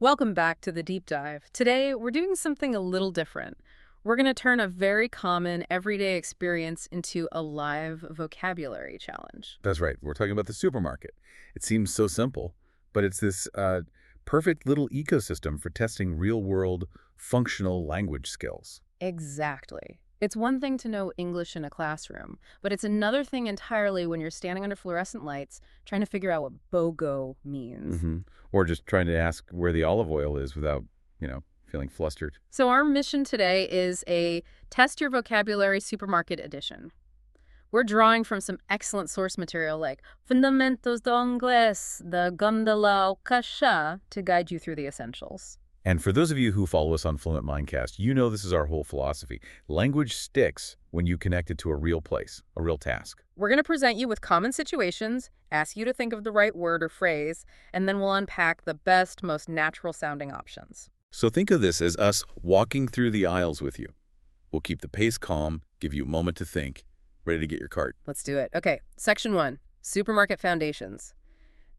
Welcome back to the deep dive. Today, we're doing something a little different. We're going to turn a very common everyday experience into a live vocabulary challenge. That's right. We're talking about the supermarket. It seems so simple, but it's this perfect little ecosystem for testing real-world functional language skills. Exactly. It's one thing to know English in a classroom, but it's another thing entirely when you're standing under fluorescent lights trying to figure out what BOGO means. Or just trying to ask where the olive oil is without, feeling flustered. So our mission today is a Test Your Vocabulary Supermarket Edition. We're drawing from some excellent source material like Fundamentos do Inglés, the Gondola o Cashier to guide you through the essentials. And for those of you who follow us on Fluent Mindcast, you know this is our whole philosophy. Language sticks when you connect it to a real place, a real task. We're going to present you with common situations, ask you to think of the right word or phrase, and then we'll unpack the best, most natural-sounding options. So think of this as us walking through the aisles with you. We'll keep the pace calm, give you a moment to think, ready to get your cart. Let's do it. Okay, Section 1, Supermarket Foundations.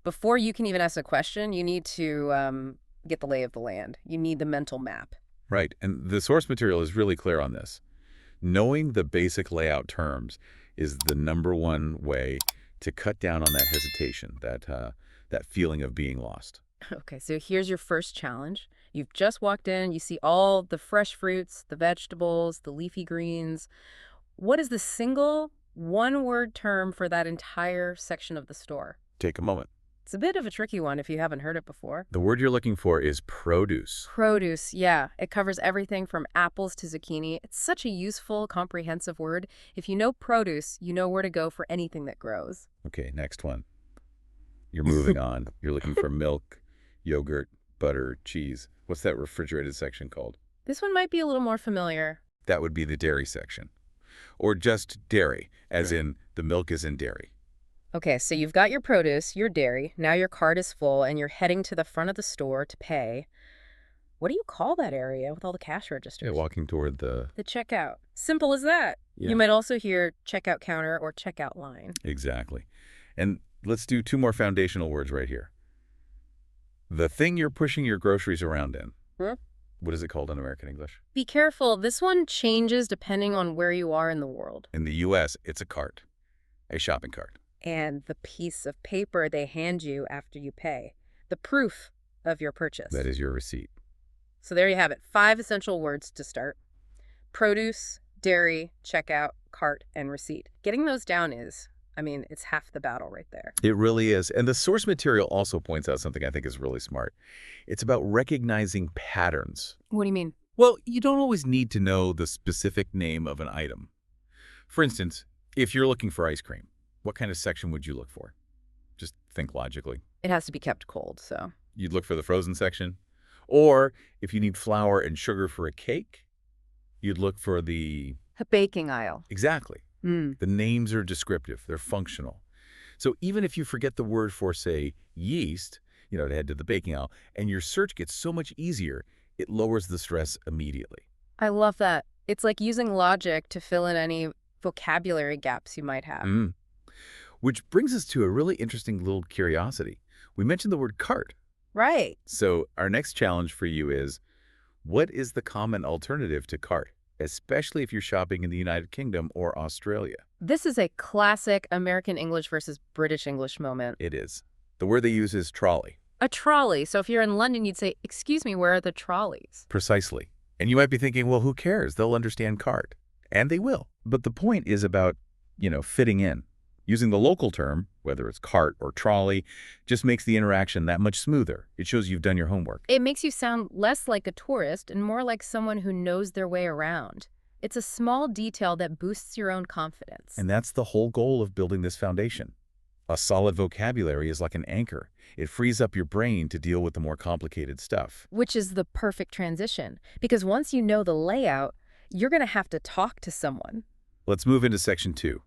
Before you can even ask a question, you need to get the lay of the land. You need the mental map. Right, and the source material is really clear on this. Knowing the basic layout terms is the #1 way to cut down on that hesitation, that feeling of being lost. Okay, so here's your first challenge. You've just walked in, you see all the fresh fruits, the vegetables, the leafy greens. What is the single one-word term for that entire section of the store? Take a moment. It's a bit of a tricky one if you haven't heard it before. The word you're looking for is produce. Produce, yeah. It covers everything from apples to zucchini. It's such a useful, comprehensive word. If you know produce, you know where to go for anything that grows. Okay, next one. You're moving on. You're looking for milk, yogurt, butter, cheese. What's that refrigerated section called? This one might be a little more familiar. That would be the dairy section. Or just dairy, as in the milk is in dairy. Okay, so you've got your produce, your dairy, now your cart is full, and you're heading to the front of the store to pay. What do you call that area with all the cash registers? Yeah, walking toward the checkout. Simple as that. Yeah. You might also hear checkout counter or checkout line. Exactly. And let's do 2 more foundational words right here. The thing you're pushing your groceries around in. What is it called in American English? Be careful. This one changes depending on where you are in the world. In the U.S., it's a cart, a shopping cart. And the piece of paper they hand you after you pay. The proof of your purchase. That is your receipt. So there you have it. 5 essential words to start. Produce, dairy, checkout, cart, and receipt. Getting those down it's half the battle right there. It really is. And the source material also points out something I think is really smart. It's about recognizing patterns. What do you mean? Well, you don't always need to know the specific name of an item. For instance, if you're looking for ice cream, what kind of section would you look for? Just think logically. It has to be kept cold, so. You'd look for the frozen section. Or if you need flour and sugar for a cake, you'd look for the baking aisle. Exactly. The names are descriptive. They're functional. So even if you forget the word for, say, yeast, to head to the baking aisle, and your search gets so much easier, it lowers the stress immediately. I love that. It's like using logic to fill in any vocabulary gaps you might have. Which brings us to a really interesting little curiosity. We mentioned the word cart. Right. So our next challenge for you is, what is the common alternative to cart, especially if you're shopping in the United Kingdom or Australia? This is a classic American English versus British English moment. It is. The word they use is trolley. A trolley. So if you're in London, you'd say, "Excuse me, where are the trolleys?" Precisely. And you might be thinking, well, who cares? They'll understand cart. And they will. But the point is about, fitting in. Using the local term, whether it's cart or trolley, just makes the interaction that much smoother. It shows you've done your homework. It makes you sound less like a tourist and more like someone who knows their way around. It's a small detail that boosts your own confidence. And that's the whole goal of building this foundation. A solid vocabulary is like an anchor. It frees up your brain to deal with the more complicated stuff. Which is the perfect transition. Because once you know the layout, you're going to have to talk to someone. Let's move into section 2.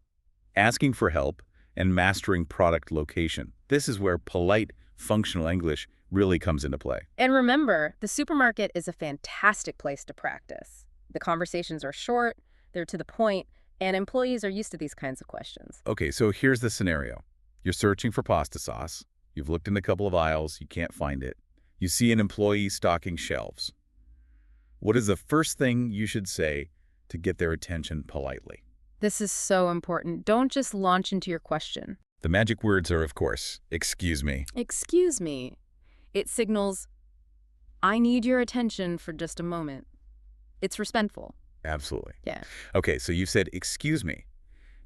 Asking for help and mastering product location. This is where polite, functional English really comes into play. And remember, the supermarket is a fantastic place to practice. The conversations are short, they're to the point, and employees are used to these kinds of questions. Okay, so here's the scenario. You're searching for pasta sauce. You've looked in a couple of aisles. You can't find it. You see an employee stocking shelves. What is the first thing you should say to get their attention politely? This is so important. Don't just launch into your question. The magic words are, of course, excuse me. Excuse me. It signals, I need your attention for just a moment. It's respectful. Absolutely. Yeah. Okay, so you've said, excuse me.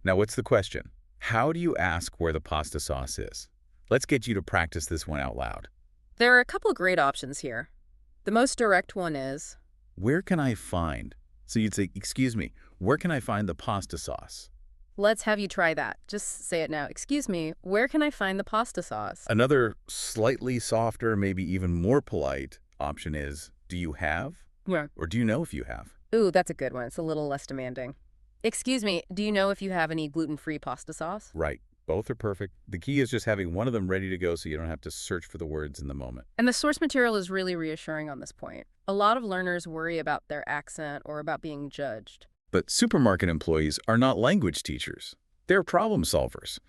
Now, what's the question? How do you ask where the pasta sauce is? Let's get you to practice this one out loud. There are a couple great options here. The most direct one is, Where can I find? So you'd say, excuse me, where can I find the pasta sauce? let's have you try that. Just say it now. Excuse me, where can I find the pasta sauce? Another slightly softer, maybe even more polite option is, do you have? Yeah. Or do you know if you have? Ooh, that's a good one. It's a little less demanding. Excuse me, do you know if you have any gluten-free pasta sauce? Right. Both are perfect. The key is just having one of them ready to go so you don't have to search for the words in the moment. And the source material is really reassuring on this point. A lot of learners worry about their accent or about being judged. But supermarket employees are not language teachers. They're problem solvers.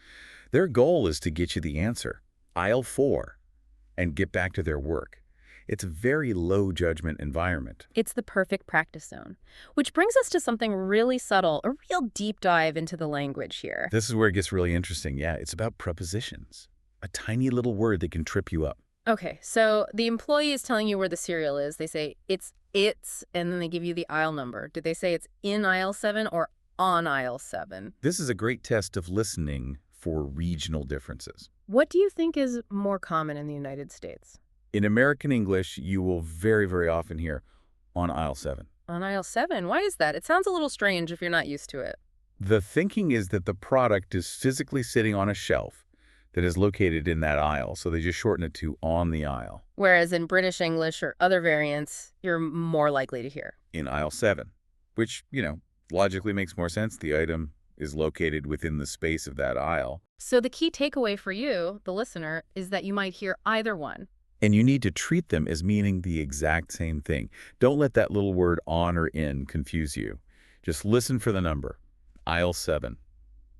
Their goal is to get you the answer, aisle 4, and get back to their work. It's a very low judgment environment. It's the perfect practice zone. Which brings us to something really subtle, a real deep dive into the language here. This is where it gets really interesting. Yeah, it's about prepositions. A tiny little word that can trip you up. Okay, so the employee is telling you where the cereal is. They say, it's, and then they give you the aisle number. Did they say it's in aisle 7 or on aisle 7? This is a great test of listening for regional differences. What do you think is more common in the United States? In American English, you will very, very often hear on aisle 7. On aisle 7? Why is that? It sounds a little strange if you're not used to it. The thinking is that the product is physically sitting on a shelf that is located in that aisle, so they just shorten it to on the aisle. Whereas in British English or other variants, you're more likely to hear. In aisle 7, which, logically makes more sense. The item is located within the space of that aisle. So the key takeaway for you, the listener, is that you might hear either one. And you need to treat them as meaning the exact same thing. Don't let that little word on or in confuse you. Just listen for the number. Aisle 7.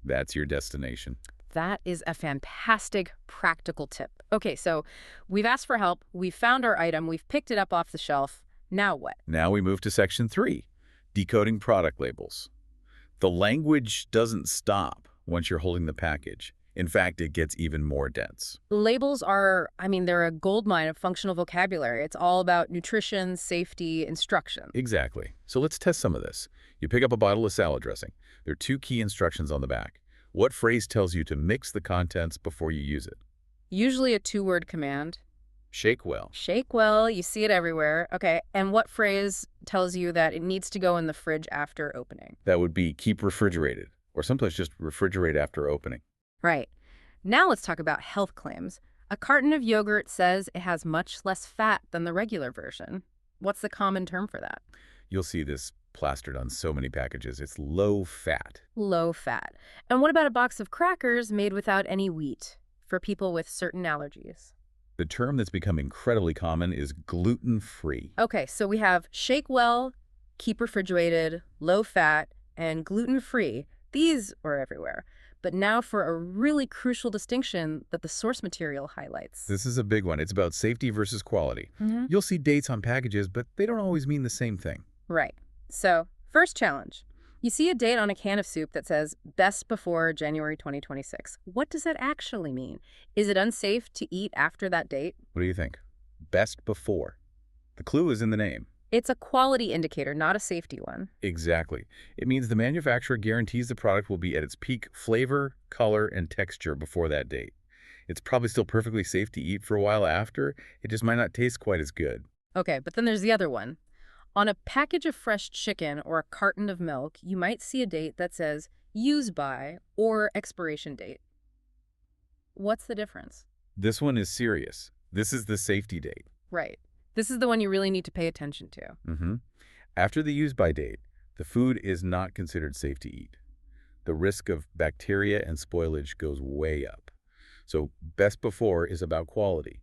That's your destination. That is a fantastic practical tip. Okay, so we've asked for help, we've found our item, we've picked it up off the shelf. Now what? Now we move to section 3, decoding product labels. The language doesn't stop once you're holding the package. In fact, it gets even more dense. Labels are, they're a goldmine of functional vocabulary. It's all about nutrition, safety, instruction. Exactly. So let's test some of this. You pick up a bottle of salad dressing. There are 2 key instructions on the back. What phrase tells you to mix the contents before you use it? Usually a 2-word command. Shake well. Shake well, you see it everywhere. Okay, and what phrase tells you that it needs to go in the fridge after opening? That would be keep refrigerated, or sometimes just refrigerate after opening. Right. Now let's talk about health claims. A carton of yogurt says it has much less fat than the regular version. What's the common term for that? You'll see this plastered on so many packages. It's low fat. Low fat. And what about a box of crackers made without any wheat for people with certain allergies? The term that's become incredibly common is gluten-free. Okay, so we have shake well, keep refrigerated, low fat, and gluten-free. These are everywhere. But now for a really crucial distinction that the source material highlights. This is a big one. It's about safety versus quality. Mm-hmm. You'll see dates on packages, but they don't always mean the same thing. Right. So, first challenge. You see a date on a can of soup that says best before January 2026. What does that actually mean? Is it unsafe to eat after that date? What do you think? Best before. The clue is in the name. It's a quality indicator, not a safety one. Exactly. It means the manufacturer guarantees the product will be at its peak flavor, color, and texture before that date. It's probably still perfectly safe to eat for a while after. It just might not taste quite as good. Okay, but then there's the other one. On a package of fresh chicken or a carton of milk, you might see a date that says use by or expiration date. What's the difference? This one is serious. This is the safety date. Right. This is the one you really need to pay attention to. Mm-hmm. After the use-by date, the food is not considered safe to eat. The risk of bacteria and spoilage goes way up. So best before is about quality.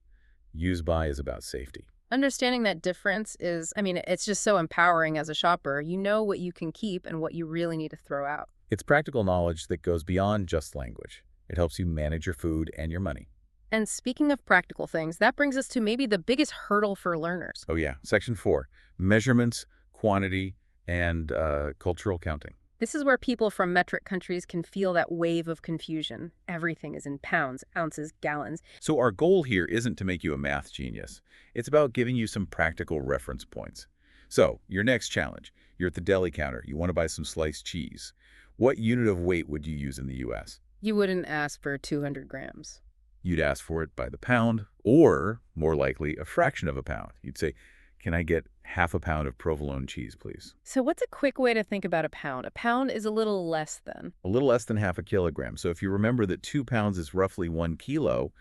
Use-by is about safety. Understanding that difference is, it's just so empowering as a shopper. You know what you can keep and what you really need to throw out. It's practical knowledge that goes beyond just language. It helps you manage your food and your money. And speaking of practical things, that brings us to maybe the biggest hurdle for learners. Oh yeah, Section 4, measurements, quantity, and cultural counting. This is where people from metric countries can feel that wave of confusion. Everything is in pounds, ounces, gallons. So our goal here isn't to make you a math genius. It's about giving you some practical reference points. So, your next challenge. You're at the deli counter. You want to buy some sliced cheese. What unit of weight would you use in the U.S.? You wouldn't ask for 200 grams. You'd ask for it by the pound, or, more likely, a fraction of a pound. You'd say, can I get half a pound of provolone cheese, please? So what's a quick way to think about a pound? A pound is a little less than. A little less than half a kilogram. So if you remember that 2 pounds is roughly 1 kilo,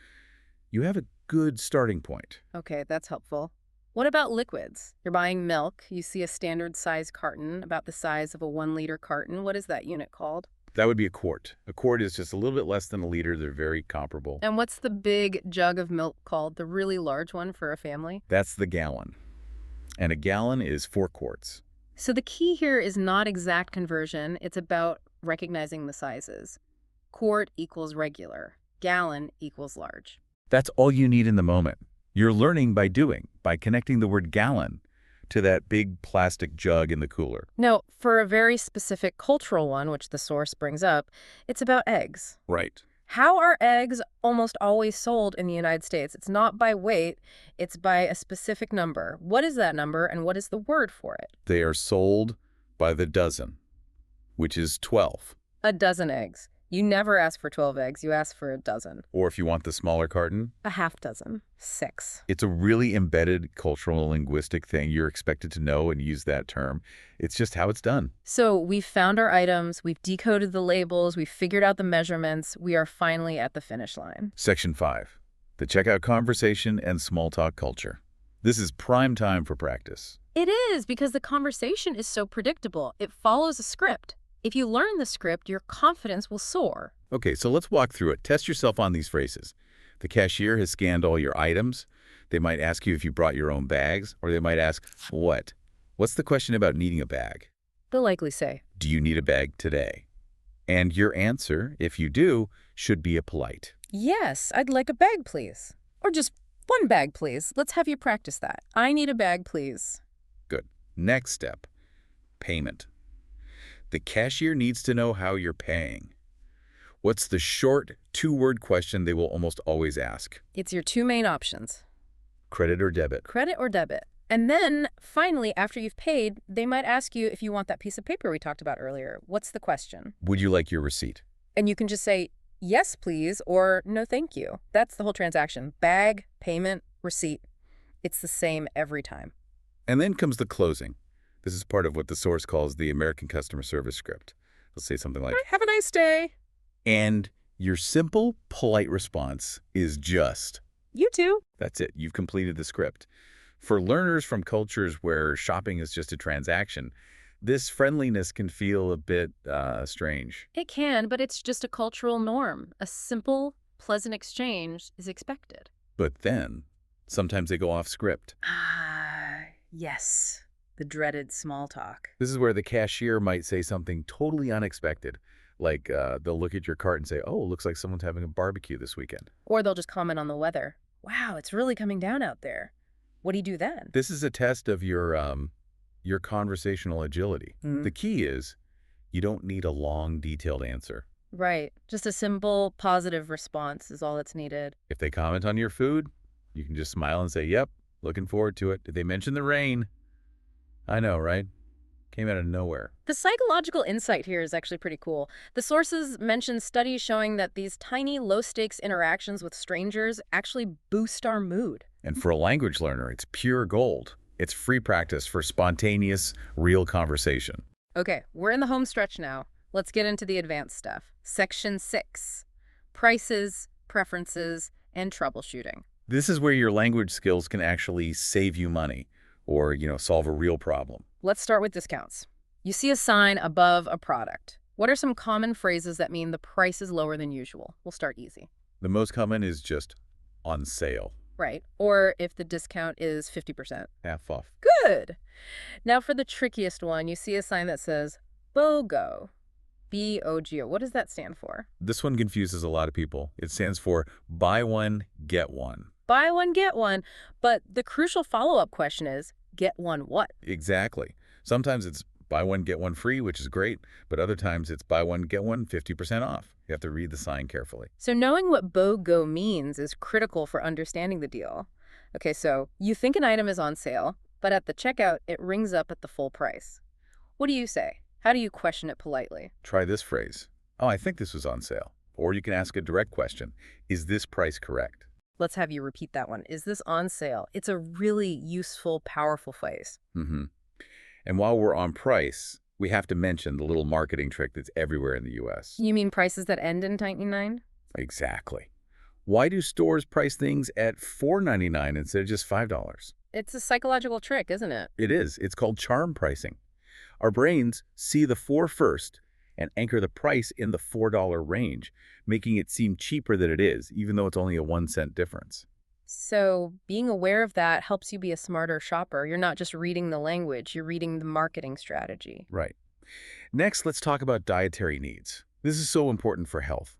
you have a good starting point. Okay, that's helpful. What about liquids? You're buying milk. You see a standard size carton, about the size of a 1-liter carton. What is that unit called? That would be a quart. A quart is just a little bit less than a liter. They're very comparable. And what's the big jug of milk called? The really large one for a family? That's the gallon. And a gallon is 4 quarts. So the key here is not exact conversion. It's about recognizing the sizes. Quart equals regular. Gallon equals large. That's all you need in the moment. You're learning by doing, by connecting the word gallon to that big plastic jug in the cooler. No, for a very specific cultural one, which the source brings up, it's about eggs. Right. How are eggs almost always sold in the United States? It's not by weight, it's by a specific number. What is that number and what is the word for it? They are sold by the dozen, which is 12. A dozen eggs. You never ask for 12 eggs, you ask for a dozen. Or if you want the smaller carton, A half dozen. 6. it's a really embedded cultural and linguistic thing. You're expected to know and use that term. It's just how it's done. So we've found our items, we've decoded the labels, we've figured out the measurements, we are finally at the finish line. Section 5, the checkout conversation and small talk culture. This is prime time for practice. It is, because the conversation is so predictable. It follows a script. If you learn the script, your confidence will soar. Okay, so let's walk through it. Test yourself on these phrases. The cashier has scanned all your items. They might ask you if you brought your own bags, or they might ask, what? What's the question about needing a bag? They'll likely say, Do you need a bag today? And your answer, if you do, should be a polite. yes, I'd like a bag, please. Or just one bag, please. Let's have you practice that. I need a bag, please. Good. Next step, payment. The cashier needs to know how you're paying. What's the short, 2-word question they will almost always ask? It's your 2 main options, Credit or debit? credit or debit. And then, finally, after you've paid, they might ask you if you want that piece of paper we talked about earlier. What's the question? Would you like your receipt? And you can just say, yes, please, or no, thank you. That's the whole transaction. Bag, payment, receipt. It's the same every time. And then comes the closing. This is part of what the source calls the American customer service script. They'll say something like, Have a nice day. and your simple, polite response is just, You too. that's it. You've completed the script. For learners from cultures where shopping is just a transaction, this friendliness can feel a bit strange. It can, but it's just a cultural norm. A simple, pleasant exchange is expected. But then, sometimes they go off script. Ah, yes. The dreaded small talk. This is where the cashier might say something totally unexpected. Like, they'll look at your cart and say, oh, looks like someone's having a barbecue this weekend. Or they'll just comment on the weather. Wow, it's really coming down out there. What do you do then? This is a test of your conversational agility. Mm. The key is you don't need a long, detailed answer. Right. Just a simple, positive response is all that's needed. If they comment on your food, you can just smile and say, yep, looking forward to it. Did they mention the rain? I know, right? Came out of nowhere. The psychological insight here is actually pretty cool. The sources mention studies showing that these tiny, low-stakes interactions with strangers actually boost our mood. And for a language learner, it's pure gold. It's free practice for spontaneous, real conversation. Okay, we're in the home stretch now. Let's get into the advanced stuff. Section 6, prices, preferences, and troubleshooting. This is where your language skills can actually save you money or, solve a real problem. Let's start with discounts. You see a sign above a product. What are some common phrases that mean the price is lower than usual? We'll start easy. The most common is just on sale. Right. Or if the discount is 50%. Half off. Good. Now for the trickiest one, you see a sign that says BOGO. BOGO. What does that stand for? This one confuses a lot of people. It stands for buy one, get one. Buy one, get one. But the crucial follow-up question is, get one what? Exactly. Sometimes it's buy one, get one free, which is great, but other times it's buy one, get one 50% off. You have to read the sign carefully. So knowing what BOGO means is critical for understanding the deal. Okay, so you think an item is on sale, but at the checkout, it rings up at the full price. What do you say? How do you question it politely? Try this phrase. Oh, I think this was on sale. Or you can ask a direct question. Is this price correct? Let's have you repeat that one. Is this on sale? It's a really useful, powerful phrase. Mm-hmm. And while we're on price, we have to mention the little marketing trick that's everywhere in the U.S. You mean prices that end in 99? Exactly. Why do stores price things at $4.99 instead of just $5? It's a psychological trick, isn't it? It is. It's called charm pricing. Our brains see the 4 first and anchor the price in the $4 range, making it seem cheaper than it is, even though it's only a 1-cent difference. So being aware of that helps you be a smarter shopper. You're not just reading the language, you're reading the marketing strategy. Right. Next, let's talk about dietary needs. This is so important for health.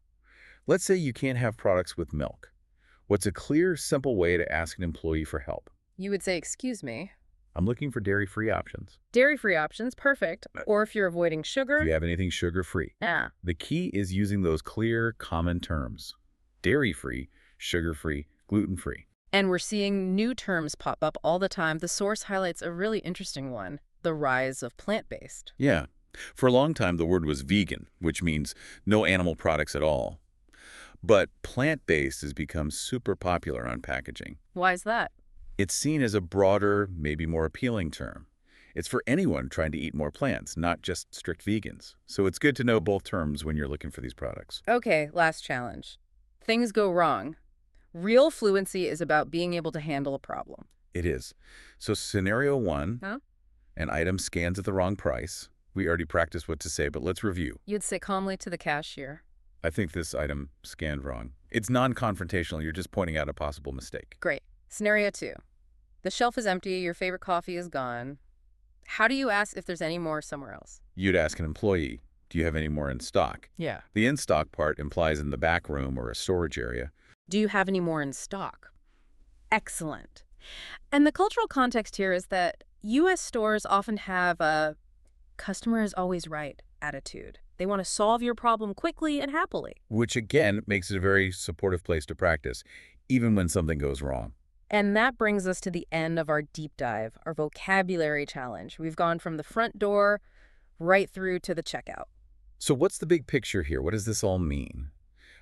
Let's say you can't have products with milk. What's a clear, simple way to ask an employee for help? You would say, excuse me. I'm looking for dairy-free options. Dairy-free options, perfect. Or if you're avoiding sugar. Do you have anything sugar-free? Ah. The key is using those clear, common terms. Dairy-free, sugar-free, gluten-free. And we're seeing new terms pop up all the time. The source highlights a really interesting one, the rise of plant-based. Yeah. For a long time, the word was vegan, which means no animal products at all. But plant-based has become super popular on packaging. Why is that? It's seen as a broader, maybe more appealing term. It's for anyone trying to eat more plants, not just strict vegans. So it's good to know both terms when you're looking for these products. Okay, last challenge. Things go wrong. Real fluency is about being able to handle a problem. It is. So scenario 1, Huh? an item scans at the wrong price. We already practiced what to say, but let's review. You'd say calmly to the cashier. I think this item scanned wrong. It's non-confrontational. You're just pointing out a possible mistake. Great. Scenario 2. The shelf is empty, your favorite coffee is gone. How do you ask if there's any more somewhere else? You'd ask an employee, do you have any more in stock? Yeah. The in-stock part implies in the back room or a storage area. Do you have any more in stock? Excellent. And the cultural context here is that U.S. stores often have a customer is always right attitude. They want to solve your problem quickly and happily. Which, again, makes it a very supportive place to practice, even when something goes wrong. And that brings us to the end of our deep dive, our vocabulary challenge. We've gone from the front door right through to the checkout. So what's the big picture here? What does this all mean?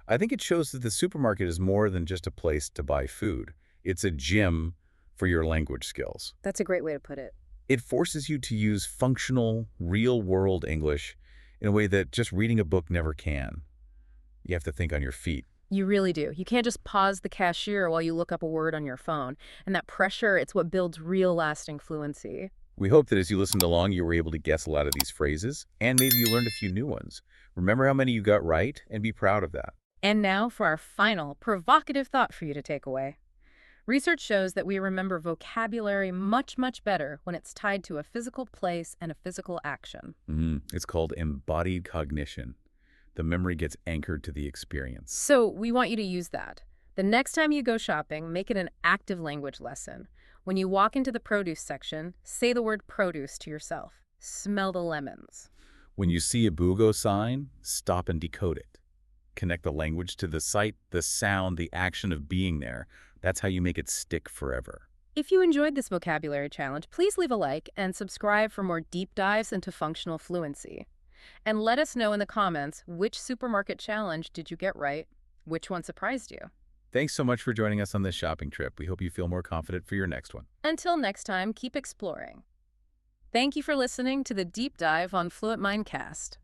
I think it shows that the supermarket is more than just a place to buy food. It's a gym for your language skills. That's a great way to put it. It forces you to use functional, real-world English in a way that just reading a book never can. You have to think on your feet. You really do. You can't just pause the cashier while you look up a word on your phone. And that pressure, it's what builds real lasting fluency. We hope that as you listened along, you were able to guess a lot of these phrases, and maybe you learned a few new ones. Remember how many you got right, and be proud of that. And now for our final provocative thought for you to take away. Research shows that we remember vocabulary much, much better when it's tied to a physical place and a physical action. It's called embodied cognition. The memory gets anchored to the experience. So we want you to use that. The next time you go shopping, make it an active language lesson. When you walk into the produce section, say the word produce to yourself. Smell the lemons. When you see a BOGO sign, stop and decode it. Connect the language to the sight, the sound, the action of being there. That's how you make it stick forever. If you enjoyed this vocabulary challenge, please leave a like and subscribe for more deep dives into functional fluency. And let us know in the comments, which supermarket challenge did you get right? Which one surprised you? Thanks so much for joining us on this shopping trip. We hope you feel more confident for your next one. Until next time, keep exploring. Thank you for listening to the Deep Dive on Fluent Mindcast.